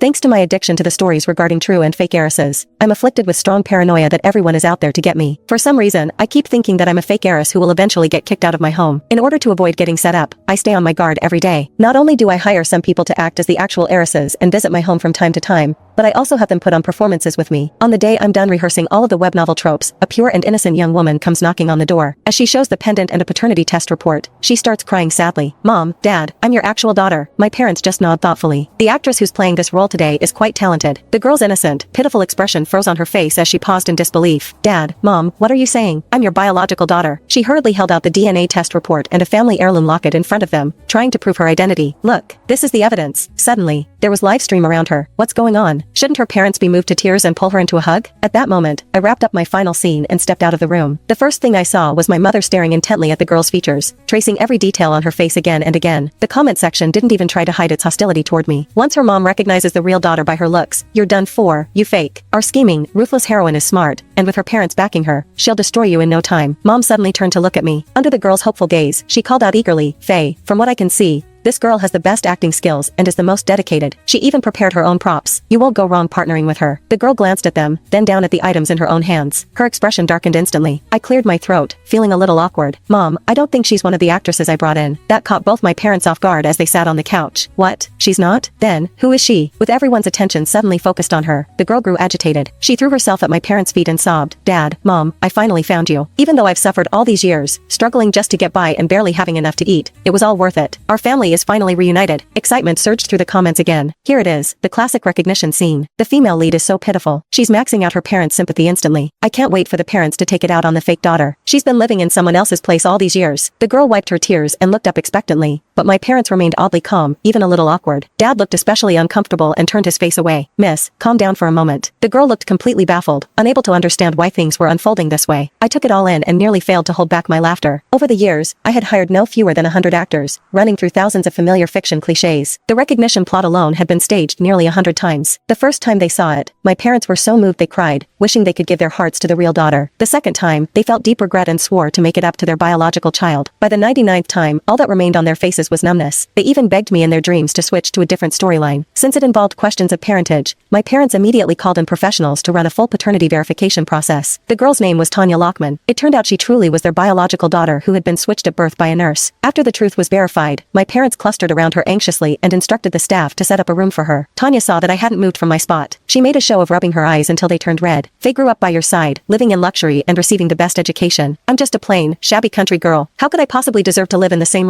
Thanks to my addiction to the stories regarding true and fake heiresses, I'm afflicted with strong paranoia that everyone is out there to get me. For some reason, I keep thinking that I'm a fake heiress who will eventually get kicked out of my home. In order to avoid getting set up, I stay on my guard every day. Not only do I hire some people to act as the actual heiresses and visit my home from time to time, but I also have them put on performances with me. On the day I'm done rehearsing all of the web novel tropes, a pure and innocent young woman comes knocking on the door. As she shows the pendant and a paternity test report, she starts crying sadly. "Mom, Dad, I'm your actual daughter." My parents just nod thoughtfully. The actress who's playing this role today is quite talented. The girl's innocent, pitiful expression froze on her face as she paused in disbelief. "Dad, Mom, what are you saying? I'm your biological daughter." She hurriedly held out the DNA test report and a family heirloom locket in front of them, trying to prove her identity. "Look, this is the evidence." Suddenly, there was live stream around her. What's going on? Shouldn't her parents be moved to tears and pull her into a hug? At that moment, I wrapped up my final scene and stepped out of the room. The first thing I saw was my mother staring intently at the girl's features, tracing every detail on her face again and again. The comment section didn't even try to hide its hostility toward me. Once her mom recognizes the real daughter by her looks, "You're done for, you fake." Our scheming, ruthless heroine is smart, and with her parents backing her, she'll destroy you in no time. Mom suddenly turned to look at me. Under the girl's hopeful gaze, she called out eagerly, "Faye, from what I can see, this girl has the best acting skills and is the most dedicated. She even prepared her own props. You won't go wrong partnering with her." The girl glanced at them, then down at the items in her own hands. Her expression darkened instantly. I cleared my throat, feeling a little awkward. "Mom, I don't think she's one of the actresses I brought in." That caught both my parents off guard as they sat on the couch. "What? She's not? Then, who is she?" With everyone's attention suddenly focused on her, the girl grew agitated. She threw herself at my parents' feet and sobbed, "Dad, Mom, I finally found you. Even though I've suffered all these years, struggling just to get by and barely having enough to eat, it was all worth it. Our family is finally reunited." Excitement surged through the comments again. Here it is, the classic recognition scene. The female lead is so pitiful. She's maxing out her parents' sympathy instantly. I can't wait for the parents to take it out on the fake daughter. She's been living in someone else's place all these years. The girl wiped her tears and looked up expectantly, but my parents remained oddly calm, even a little awkward. Dad looked especially uncomfortable and turned his face away. "Miss, calm down for a moment." The girl looked completely baffled, unable to understand why things were unfolding this way. I took it all in and nearly failed to hold back my laughter. Over the years, I had hired no fewer than 100 actors, running through thousands of familiar fiction cliches. The recognition plot alone had been staged nearly 100 times. The first time they saw it, my parents were so moved they cried, wishing they could give their hearts to the real daughter. The second time, they felt deep regret and swore to make it up to their biological child. By the 99th time, all that remained on their faces was numbness. They even begged me in their dreams to switch to a different storyline. Since it involved questions of parentage, my parents immediately called in professionals to run a full paternity verification process. The girl's name was Tanya Lockman. It turned out she truly was their biological daughter who had been switched at birth by a nurse. After the truth was verified, my parents clustered around her anxiously and instructed the staff to set up a room for her. Tanya saw that I hadn't moved from my spot. She made a show of rubbing her eyes until they turned red. "Faye grew up by your side, living in luxury and receiving the best education. I'm just a plain, shabby country girl. How could I possibly deserve to live in the same